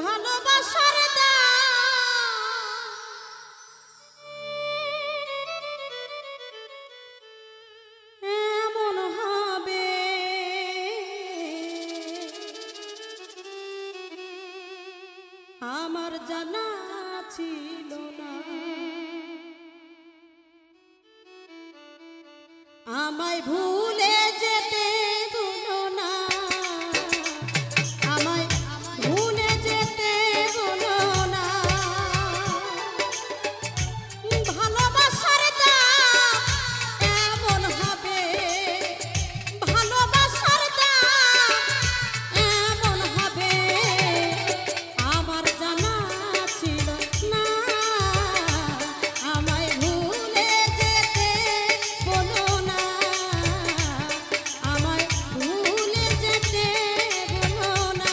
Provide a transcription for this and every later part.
ভালোবাসার এমন হবে আমার জানা ছিল না। আমায় ভুলে যেতে বলো না, আমায় ভুলে যেতে বলো না। ভালোবাসার দাম এমন হবে, ভালোবাসার দাম এমন হবে আমার জানা ছিল না। আমায় ভুলে যেতে বলো না, আমায় ভুলে যেতে বলো না।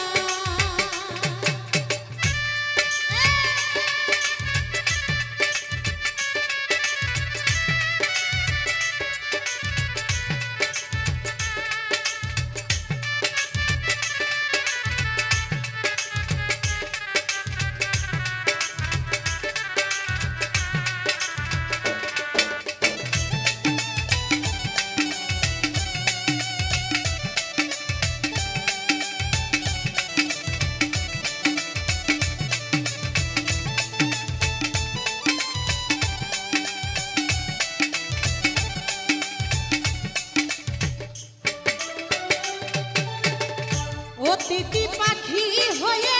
অতিথি পাখি হয়ে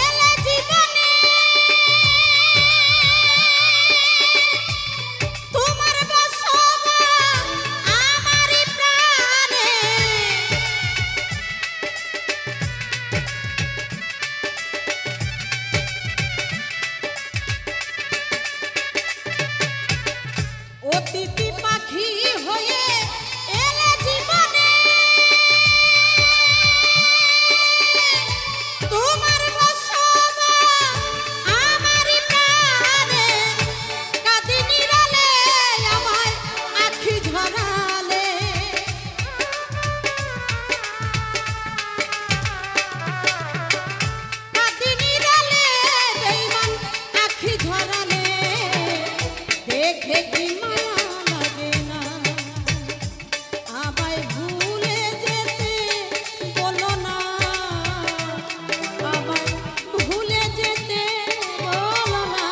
এলে জীবনে, তোমার বসবাস আমারই প্রাণে। অতিথি পাখি হয়ে এলে জীবনে, তোমার বসবাস আমারই প্রাণে। কাঁদি নিরালে আমায় আখি ঝরালে, কাঁদি নিরালে বেঈমান আখি ঝরালে। দেখে কি মায়া লাগে না, আমায় ভুলে যেতে বলো না, আমায় ভুলে যেতে বলো না।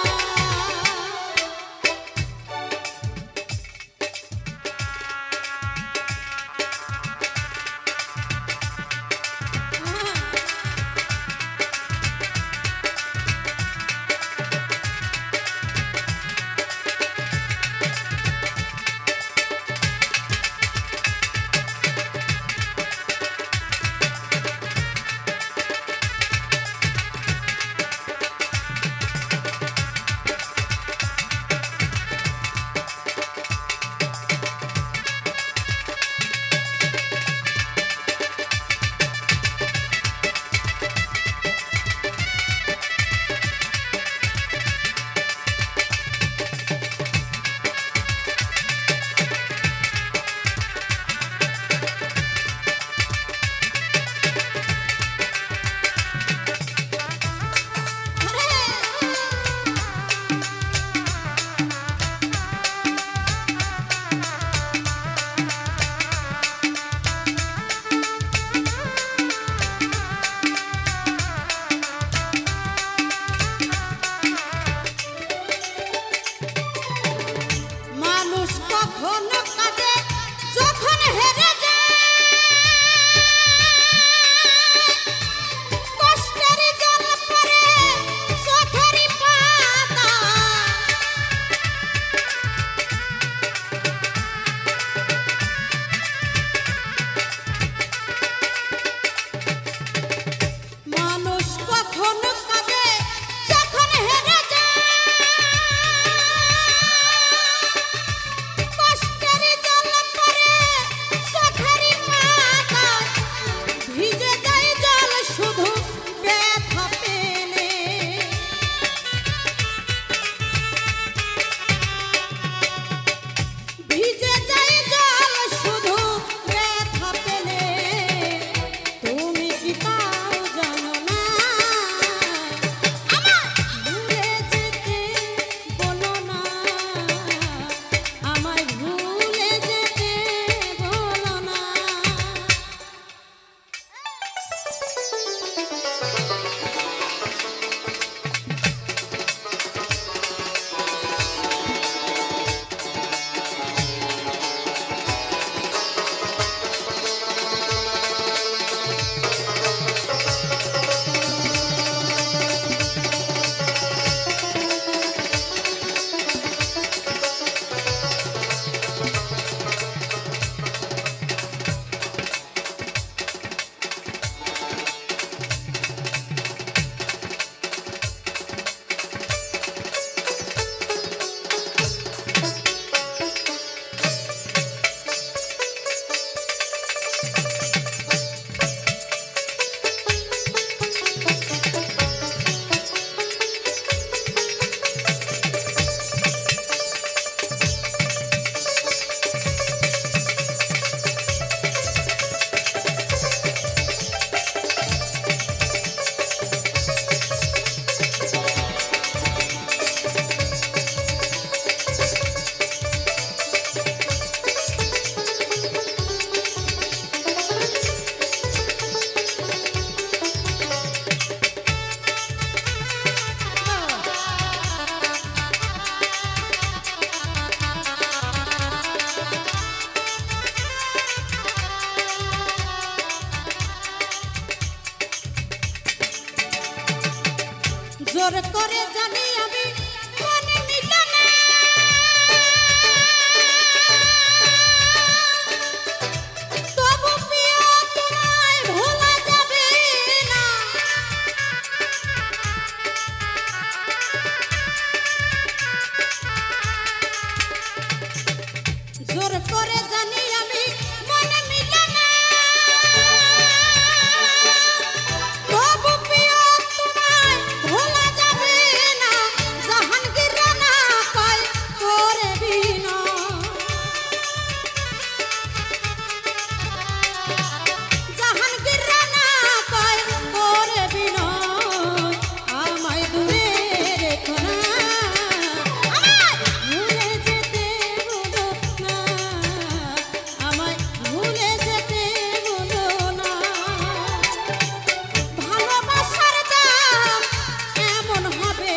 মানুষ কখনো কাঁদে যখন হেরে যায়, কষ্টের জল পড়ে চোখের পাতা। মানুষ কখনো কাঁদে যখন হেরে যায়, কষ্টে জোর করে জানি আমি মনে নিল না তবু প্রিয় তোমায় ভোলা যাবে না জোর করে জানি আমি মনে মিল না তবু প্রিয় তোমায় ভোলা যাবে না জাহাঙ্গীর রানা কয় করে বিনা জাহাঙ্গীর রানা কয় করে বিনা আমায় দূরে রেখো না আমায় ভুলে যেতে বলো না আমায় ভুলে যেতে বলো না ভালোবাসার দাম এমন হবে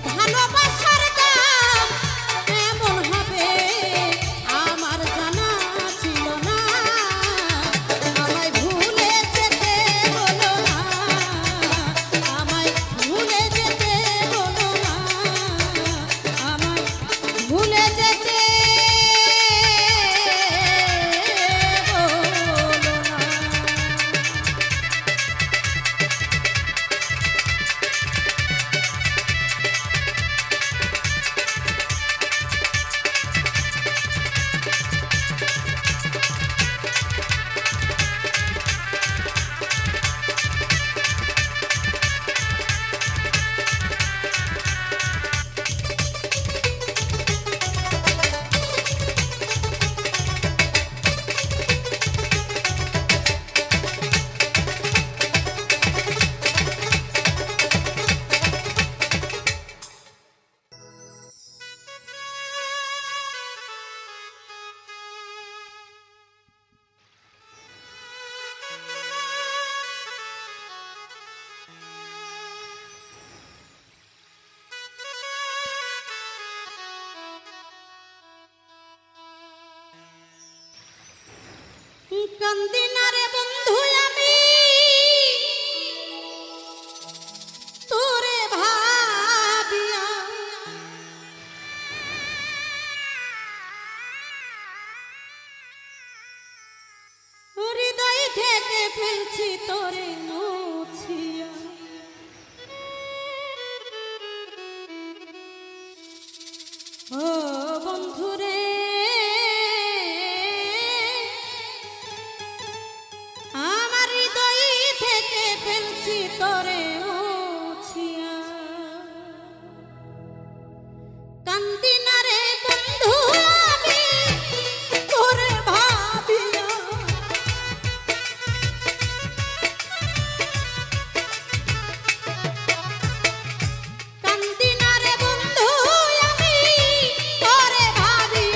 ভালোবাসার দাম এমন হবে আমার জানা ছিল না আমায় ভুলে যেতে বলো না আমায় ভুলে যেতে বলো না আমায় ভুলে যেতে কান্দি না রে বন্ধু আমি তোরে ভাবিয়া হৃদয় থেকে ফেলছি তোরে মুছিয়া ও বন্ধুরে আমার হৃদয় থেকে ফেলছি তোরে মুছিয়া কান্দি না রে বন্ধু আমি তোরে ভাবিয়া কান্দি না রে বন্ধু আমি তোরে ভাবিয়া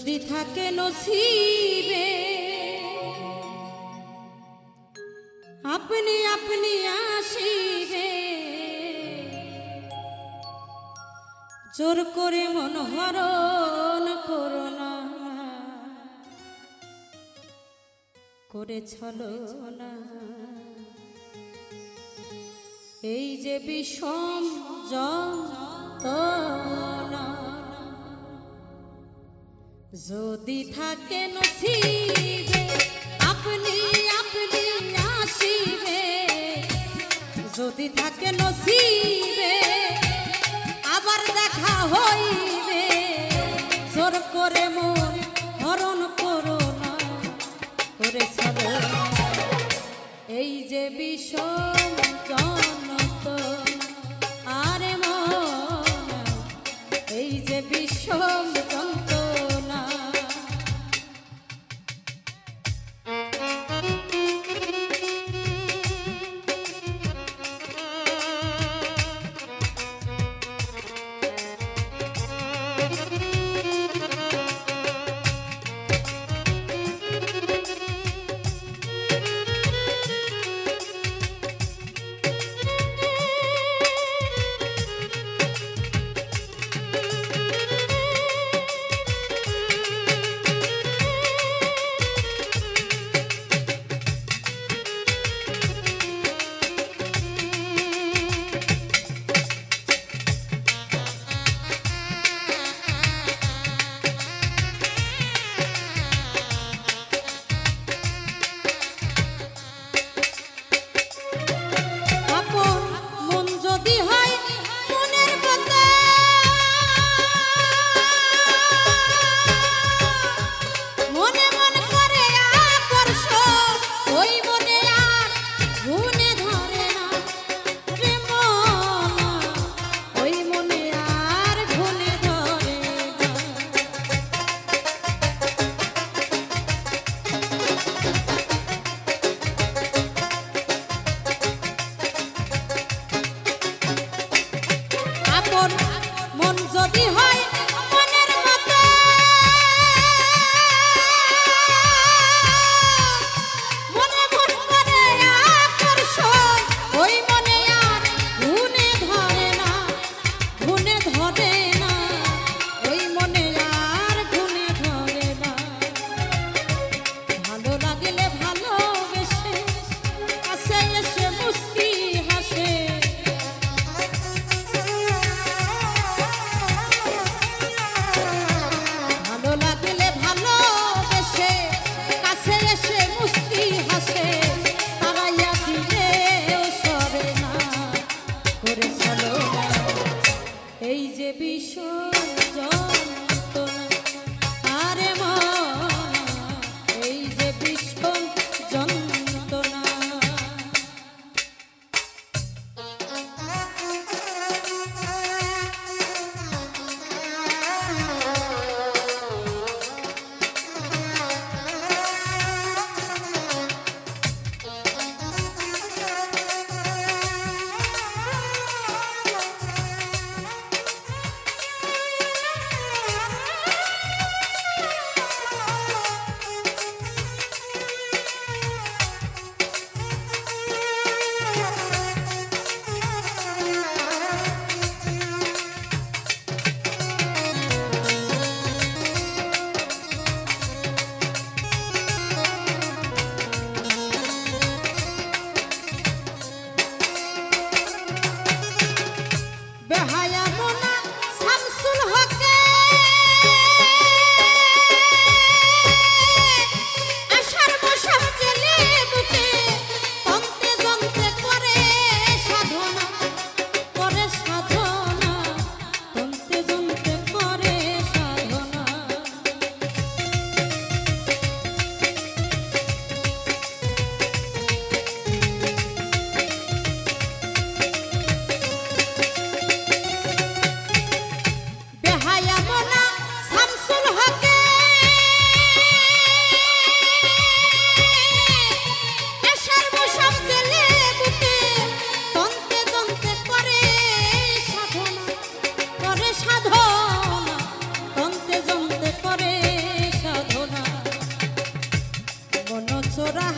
যদি থাকে নসিবে আপনি আপনি আসিবে জোর করে মন হরণ করো না করে ছলনা এই যে বিষম যন্ত্রণা যদি থাকে নসিবে আপনি আপনি আসিবে যদি থাকে নসিবে আবার দেখা হইবে জোর করে মন হরণ করো না করে ছলো এই যে বিষম যন্ত্রণা আরে মন এই যে বিষম যন্ত্রণা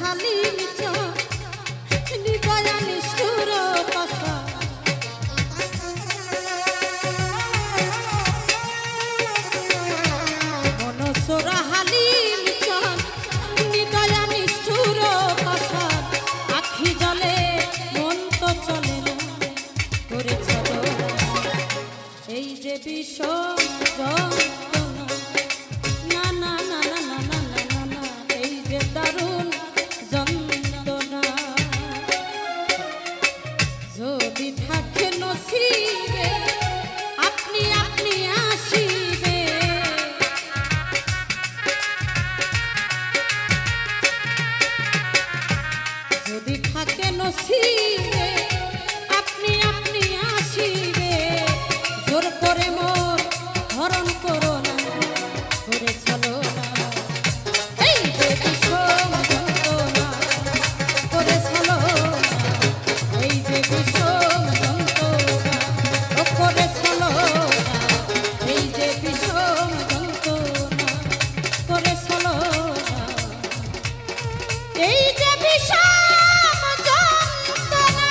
হালিম নিদয়া নিষ্ঠুর পাশা মনসোরা হালিম নিদয়া নিষ্ঠুর পাশা আখি জলে মন তো চলে না করে চলো এই যে বিষম যন্ত্রণা না না না না না না না না এই যে দারুণ যন্ত্রণা যদি থাকে নসিবে আপনি আপনি আসিবে যদি থাকে নসিবে আপনি আপনি আসিবে জোর করে মোর হরণ করো না করে চলো না এই যে বিষম যন্ত্রণা করে চলো না এই যে বিষম যন্ত্রণা করে চলো না এই যে বিষম যন্ত্রণা করে চলো না এই যে বিষম যন্ত্রণা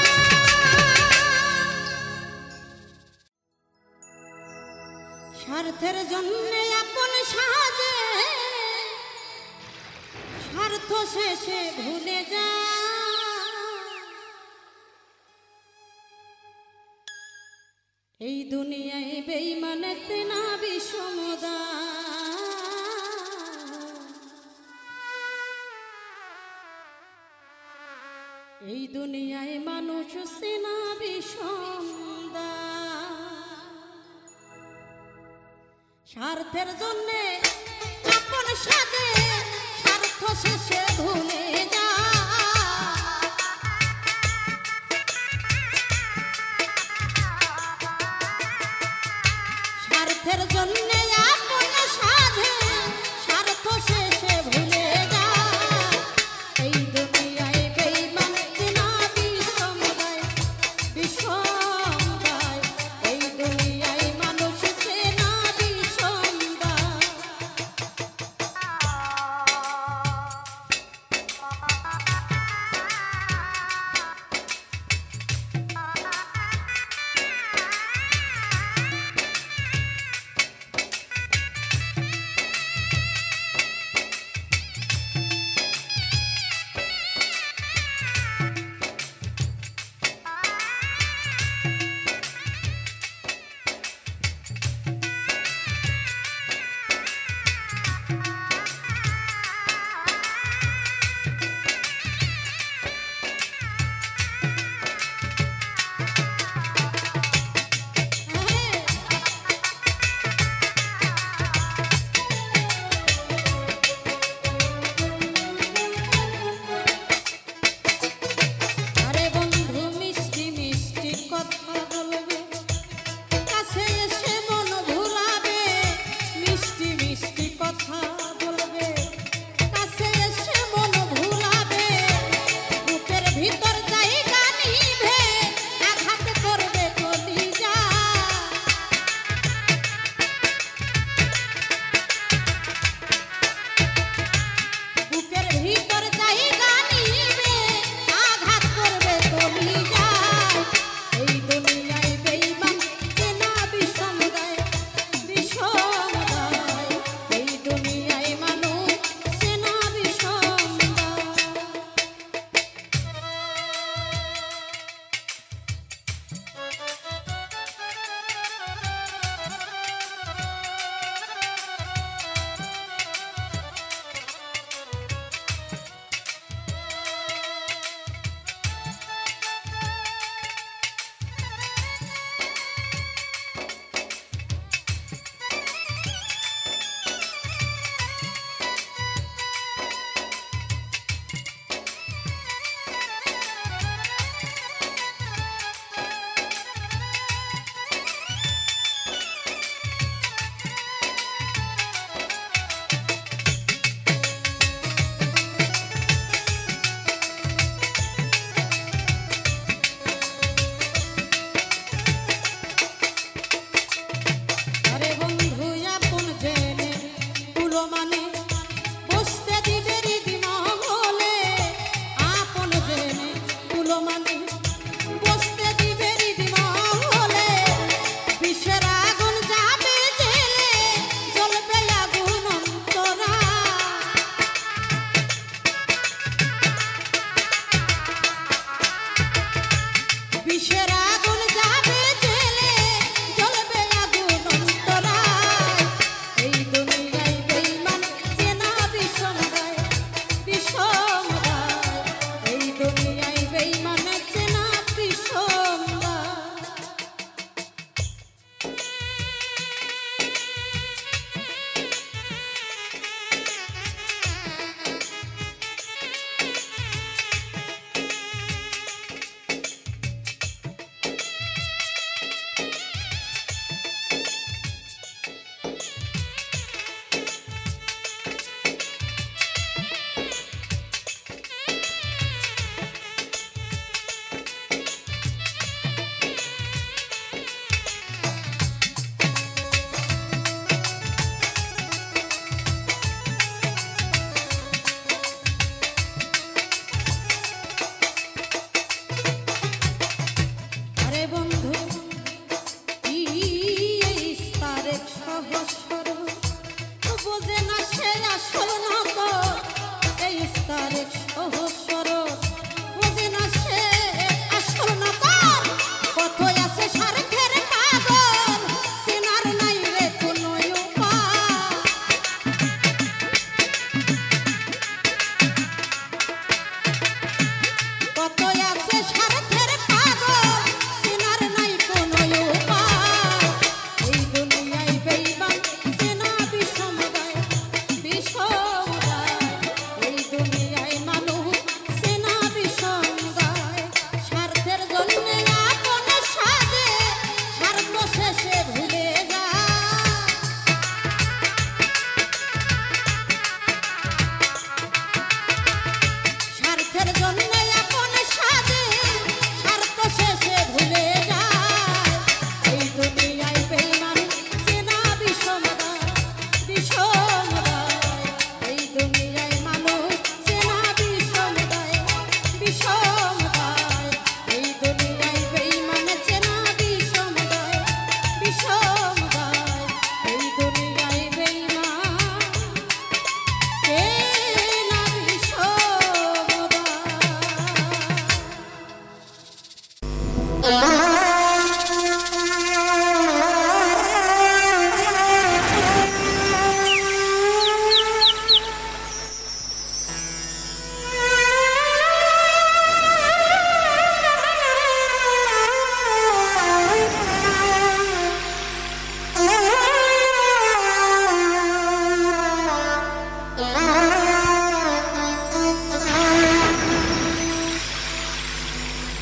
স্বার্থের জন্য আপন সাজে স্বার্থ শেষে ভুলে যা এই দুনিয়ায় বেঈমানেতে না বিষমদা এই দুনিয়ায় মানুষ সেনা বিষমদা স্বার্থের জন্যে আপন সাজে স্বার্থ শেষে ভুলে যা স্বার্থের জন্যে আপন সাজে স্বার্থ শেষে ভুলে যা এই দুনিয়ায় বেঈমান চেনা বিষমদায় বিষমদায় এই দুনিয়ায় মানুষ চেনা বিষমদায়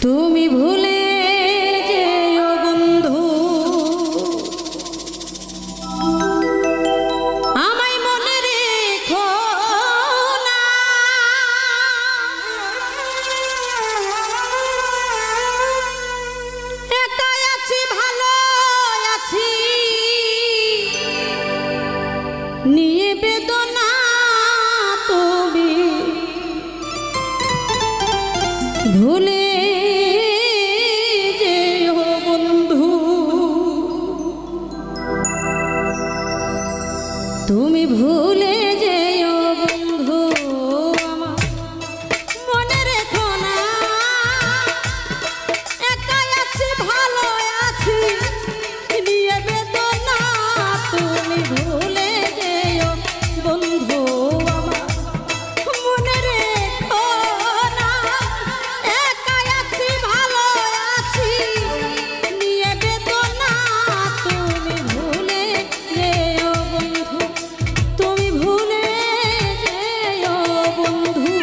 তুমি ভুলে যেও বন্ধু আমায় মনে রেখো না একাই আছি ভালো আছি নিয়ে বেদনা তুমি ভুলে তুমি ভুলে যেও বন্ধু আমার মনে রেখো না একাই আছি ভালো আছি নিয়ে বেদনা তুমি ভুলে যেও বন্ধু আমার মনে রেখো না একাই আছি ভালো আছি নিয়ে বেদনা তুমি ভুলে যেও বন্ধু তুমি ভুলে যেও বন্ধু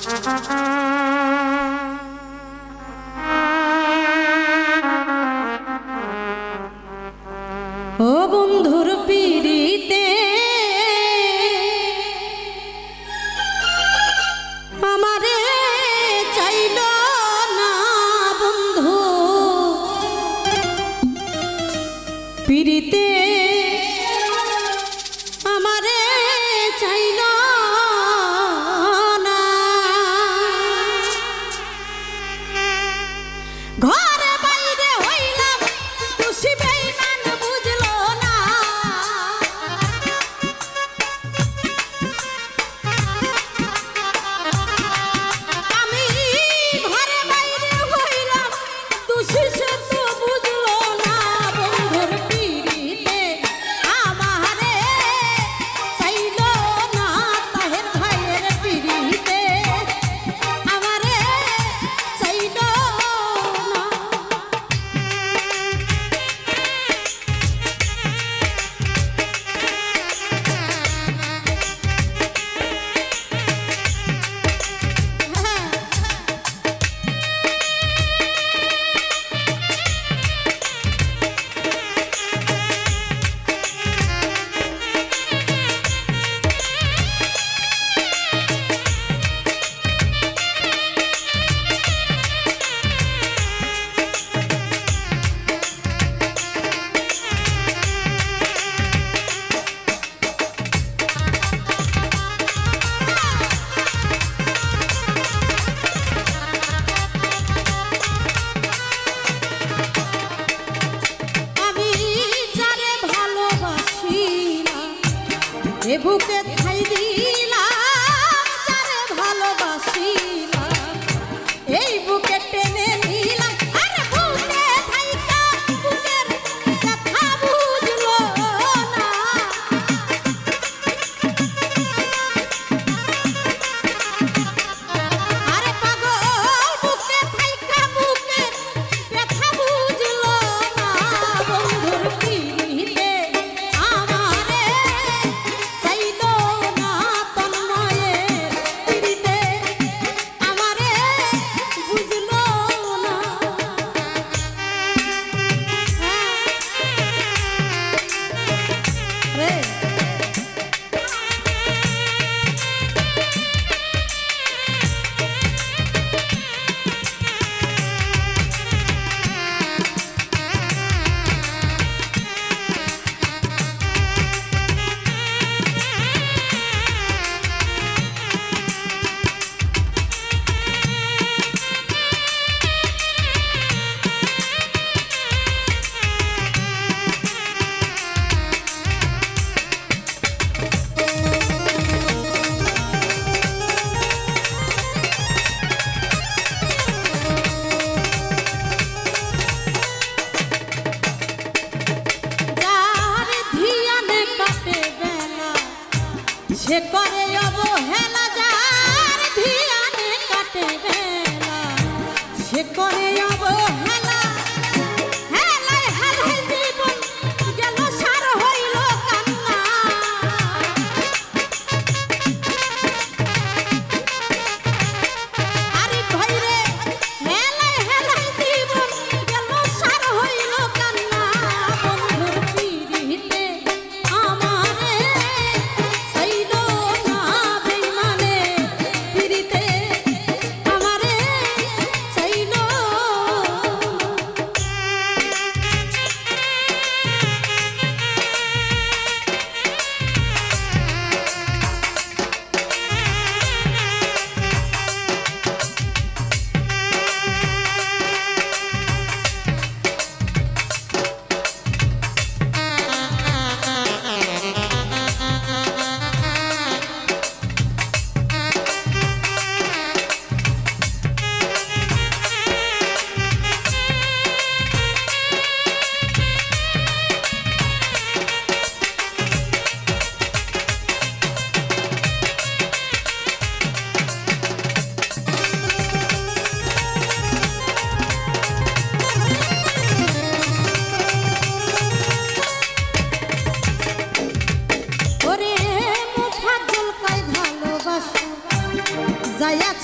ও বন্ধুর পিড়িতে আমারে চাইল না বন্ধু পিড়িতে আমারে চাইল না ঘরে বাইরে হইলাম খুশি বেঈমান বুঝলো না আমি ঘরে বাইরে হইলাম খুশি সে তো বুঝলো না বন্ধুর পিড়িতে আমারে চাইল না তাহের ভাইয়ের পিড়িতে আমারে চাইল না এ বুকে ঠাই দিলাম যারে ভালোবাসিলাম এই বুকে টেনে নিলাম আরে বুকে থাইকা বুকের কথা বুঝলো না আরে পাগল বুকে থাইকা বুকের কথা বুঝলো না বন্ধুর পিড়িতে আমারে চাইলো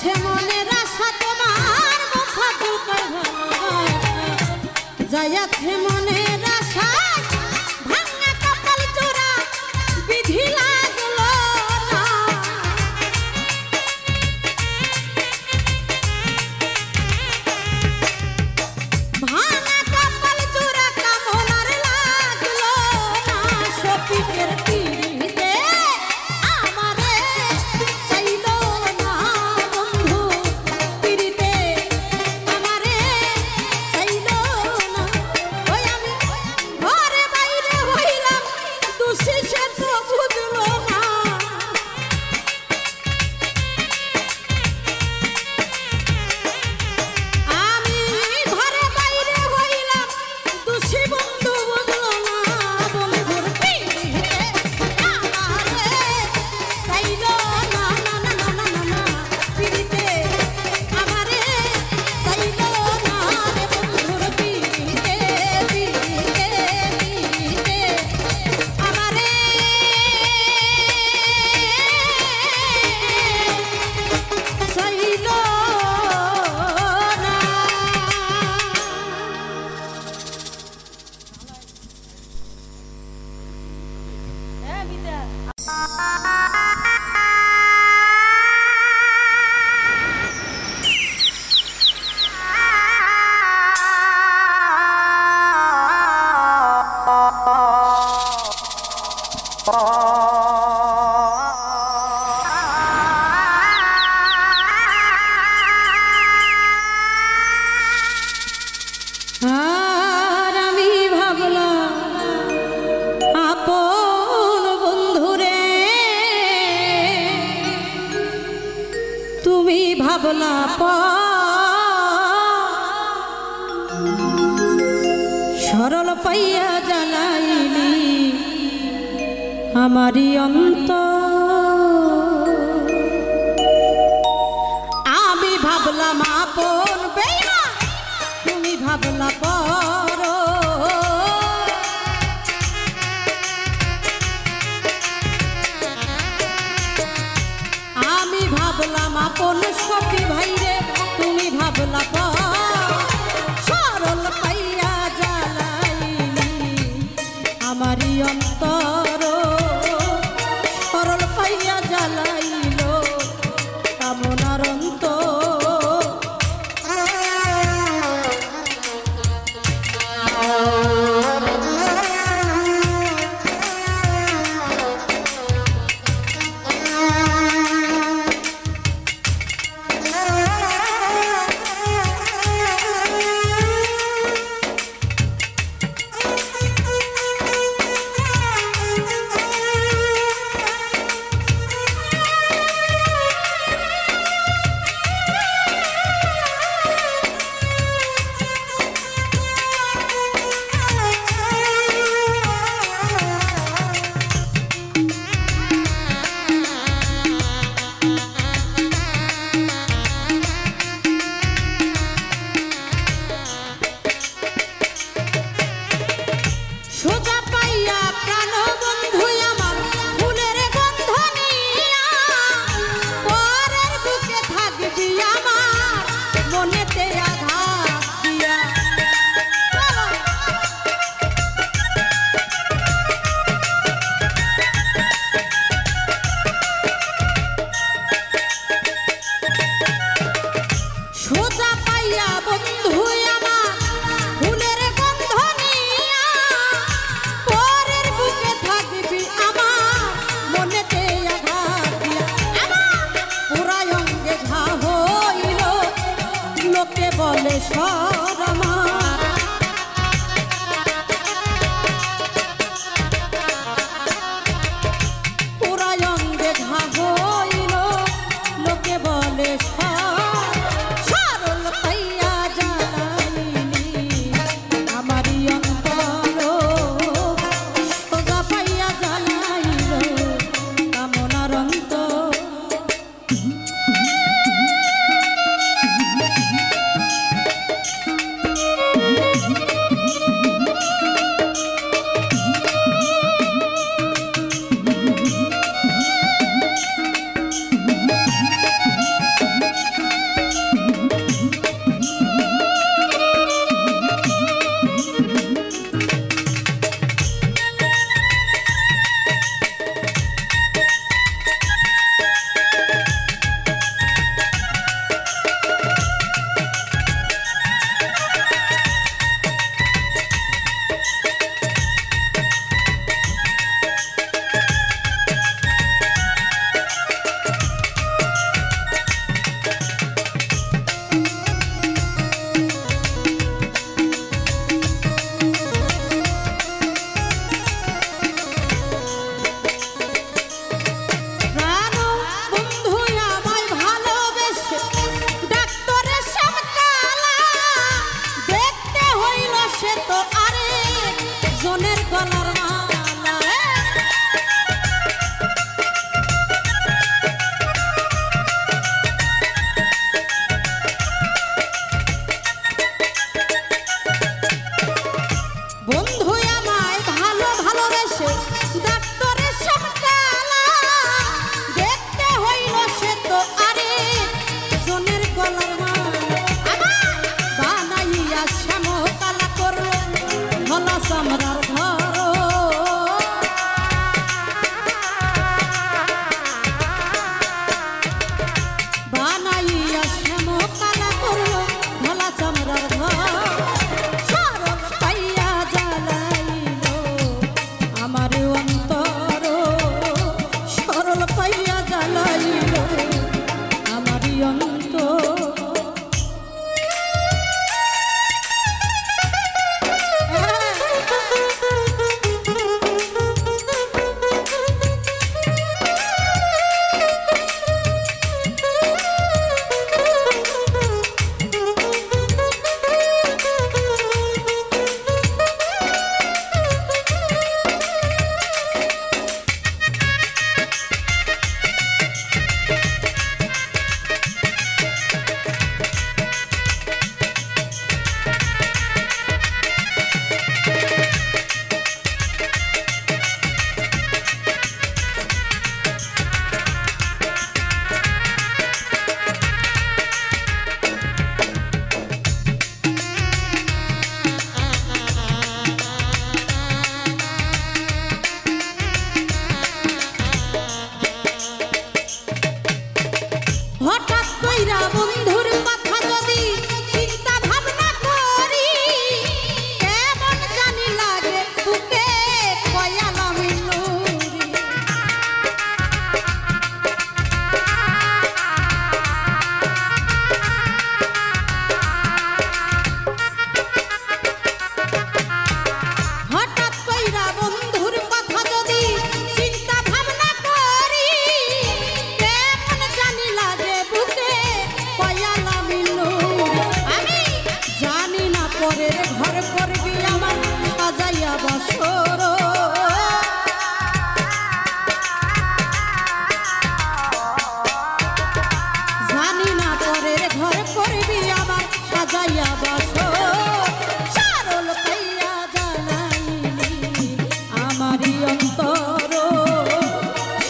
যাইয়াছে মনের আশা তোমার মুখাতুল যাইয়াছে মনের আশা ভাঙা কপাল জোড়া বিধি লাগলো না ভাঙা কপাল জোড়া কামনার লাগলো না শফিকের তীরে আমারে চাইলো না বন্ধু তীরিতে আমারে চাইলো না ওই আমি ঘরে বাইরে হইলাম দোষী সে তো বুঝলো না আমি ঘরে বাইরে হইলাম দোষী বন্ধু বুঝলো না বন্ধুর তীরিতে আমারে চাইলো না না না না না না তীরিতে আমারে চাইলো না রে বন্ধুর তীরিতে তীরিতে তীরিতে আমারে চাইলো না আর আমি ভাবলাম আপন বন্ধুরে তুমি ভাবলা সরল পাইয়া জ্বালাইলি আমারি অন্তর আমি ভাবলাম আপন বেইমান তুমি ভাবলা পর আমি ভাবলাম আপন সখী ভাইরে তুমি ভাবলা পর সরল পাইয়া জ্বালাইলি আমারি অন্তর সরল পাইয়া জ্বালাইল কামনার অন্তর সোজা পাইয়া প্রাণ বন্ধু আমার ফুলের গন্ধ নিয়া পরের বুকে থাকবি আমার মনেতে আঘাত দিয়া সোজা পাইয়া বন্ধু আমার ফুলের গন্ধ নিয়া পরের বুকে থাকবি আমার মনেতে আঘাত দিয়া আমার পুরা অঙ্গে ঘা হইল লোকে বলে সর আমার পুরা অঙ্গে ঘা হইল লোকে বলে সরল পাইয়া জ্বালাইলি আমারি অন্তর সোজা পাইয়া জ্বালাইল কামনার অন্তর কইরা বন্ধুর কথা যদি চিন্তা ভাবনা করি কেমন জানি লাগে বুকে কয়ালা মিনুরি হঠাৎ কইরা বন্ধুর কথা যদি চিন্তা ভাবনা করি কেমন জানি লাগে বুকে কয়ালা মিনুরি আমি জানি না পরের ঘর করবি আমার সাজাইয়া বসর জানি না পরের ঘর করবি আমার সাজাইয়া বসর সরল পাইয়া জ্বালাইলি আমারই অন্তর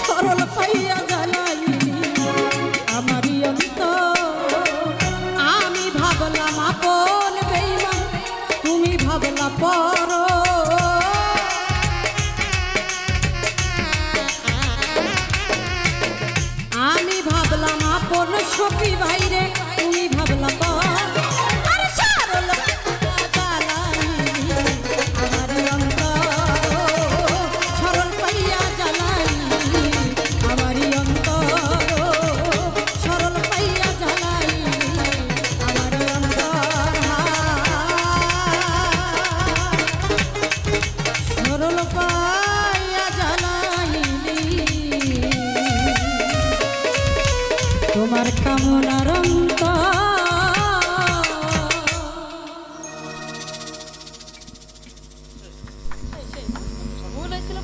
সরল পাইয়া জ্বালাইলি আমারই অন্তর আমি ভাবলাম আপন বেঈমান তুমি ভাবলা পর আমি ভাবলাম আপন সখী ভাইরে তুমি ভাবলা পর আরে সরল জ্বালাইলি আমারই অন্তর সরল পাইয়া জ্বালাইলি আমারই অন্তর সরল পাইয়া জ্বালাইলি আমারই অন্তর সরল পাইয়া জ্বালাইলি তোমার কামনার অন্তর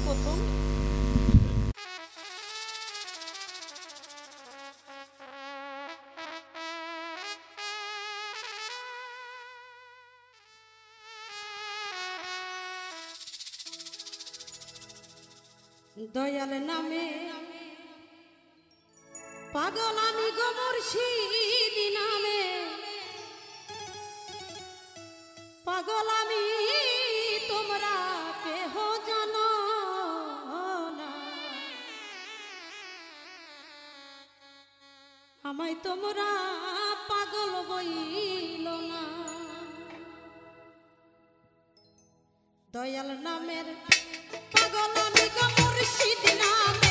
প্রথম দয়াল নামে পাগল আমি গো মুর্শিদ নামে পাগল আমি তোমরা কেহ জানো না আমায় তোমরা পাগল বইল না দয়াল নামের পাগল আমি গো মুর্শিদ নামে